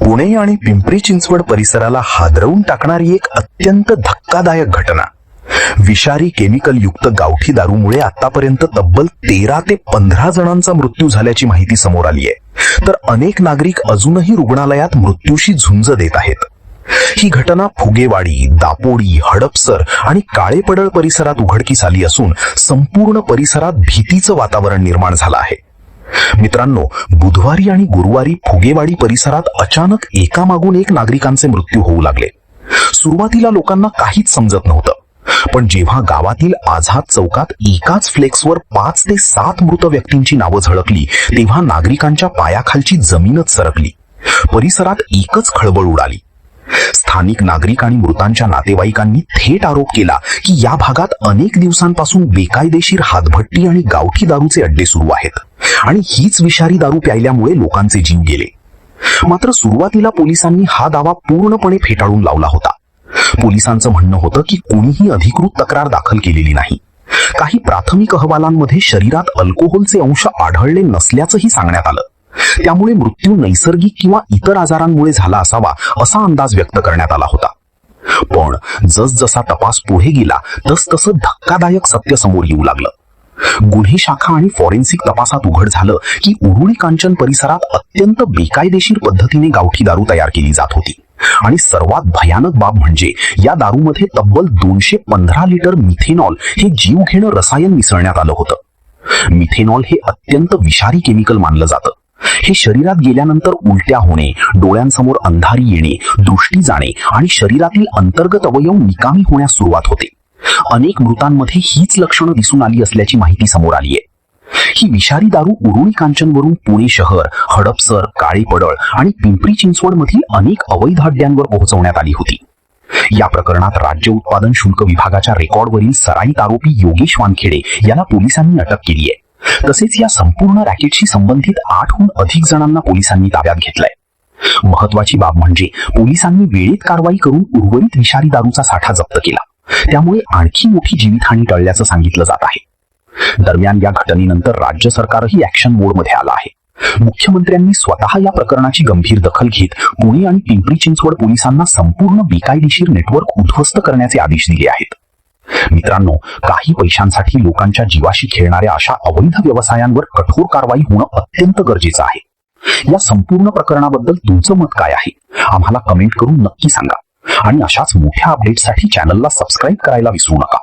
पुणे आणि पिंपरी चिंचवड परिसराला हादरवून टाकणारी एक अत्यंत धक्कादायक घटना. विषारी केमिकल युक्त गावठी दारूमुळे आतापर्यंत तब्बल 13 ते 15 जणांचा मृत्यू झाल्याची माहिती समोर आली आहे. तर अनेक नागरिक अजूनही रुग्णालयात मृत्यूशी झुंज देत आहेत. ही घटना फुगेवाडी, दापोडी, हडपसर आणि काळेपडळ परिसरात उघडकीस आली असून संपूर्ण परिसरात भीतीचं वातावरण निर्माण झालं आहे. मित्रांनो, बुधवारी आणि गुरुवारी फुगेवाडी परिसरात अचानक एकामागून एक नागरिकांचे मृत्यू होऊ लागले. सुरुवातीला लोकांना काहीच समजत नव्हतं, पण जेव्हा गावातील आझाद चौकात एकाच फ्लेक्सवर 5 ते 7 मृत व्यक्तींची नावं झळकली, तेव्हा नागरिकांच्या पायाखालची जमीनच सरकली. परिसरात एकच खळबळ उडाली. स्थानिक नागरिक आणि मृतांच्या नातेवाईकांनी थेट आरोप केला की या भागात अनेक दिवसांपासून बेकायदेशीर हातभट्टी आणि गावठी दारूचे अड्डे सुरू आहेत आणि हीच विषारी दारू प्यायल्यामुळे लोकांचे जीव गेले. मात्र सुरुवातीला पोलिसांनी हा दावा पूर्णपणे फेटाळून लावला होता. पोलिसांचं म्हणणं होतं की कोणीही अधिकृत तक्रार दाखल केलेली नाही. काही प्राथमिक अहवालांमध्ये शरीरात अल्कोहोलचे अंश आढळले नसल्याचंही सांगण्यात आलं. त्यामुळे मृत्यू नैसर्गिक किंवा इतर आजारांमुळे झाला असावा असा अंदाज व्यक्त करण्यात आला होता. पण जसजसा तपास पुढे गेला तसतसं धक्कादायक सत्य समोर येऊ लागलं. गुन्हे शाखा आणि फॉरेन्सिक तपासात उघड झालं की उरुळी कांचन परिसरात अत्यंत बेकायदेशीर पद्धतीने गावठी दारू तयार केली जात होती आणि सर्वात भयानक बाब म्हणजे या दारूमध्ये तब्बल 215 लिटर मिथेनॉल हे जीवघेणं रसायन मिसळण्यात आलं होतं. मिथेनॉल हे अत्यंत विषारी केमिकल मानलं जातं. हे शरीरात गेल्यानंतर उलट्या होणे, डोळ्यांसमोर अंधारी येणे, दृष्टी जाणे आणि शरीरातील अंतर्गत अवयव निकामी होण्यास सुरुवात होते. अनेक मृतांमध्ये हीच लक्षणं दिसून आली असल्याची माहिती समोर आली आहे. ही विषारी दारू उरुळी कांचनवरून पुणे शहर, हडपसर, काळेपडळ आणि पिंपरी चिंचवड मधील अनेक अवैध अड्ड्यांवर पोहोचवण्यात आली होती. या प्रकरणात राज्य उत्पादन शुल्क विभागाच्या रेकॉर्डवरील सराईत आरोपी योगेश वानखेडे याला पोलिसांनी अटक केली आहे. तसेच या संपूर्ण रॅकेटशी संबंधित 8हून अधिक जणांना पोलिसांनी ताब्यात घेतलंय. महत्वाची बाब म्हणजे पोलिसांनी वेळेत कारवाई करून उर्वरित विषारी दारूचा साठा जप्त केला. त्यामुळे आणखी मोठी जीवितहानी टळल्याचं सांगितलं जात आहे. दरम्यान या घटनेनंतर राज्य सरकारही ऍक्शन मोडमध्ये आलं आहे. मुख्यमंत्र्यांनी स्वतः या प्रकरणाची गंभीर दखल घेत पुणे आणि पिंपरी चिंचवड पोलिसांना संपूर्ण बेकायदेशीर नेटवर्क उद्ध्वस्त करण्याचे आदेश दिले आहेत. मित्रांनो, काही पैशांसाठी लोकांच्या जीवाशी खेळणाऱ्या अशा अवैध व्यवसायांवर कठोर कारवाई होणं अत्यंत गरजेचं आहे. या संपूर्ण प्रकरणाबद्दल तुमचं मत काय आहे? आम्हाला कमेंट करून नक्की सांगा आणि अशाच मोठ्या अपडेट्ससाठी चॅनलला सबस्क्राईब करायला विसरू नका.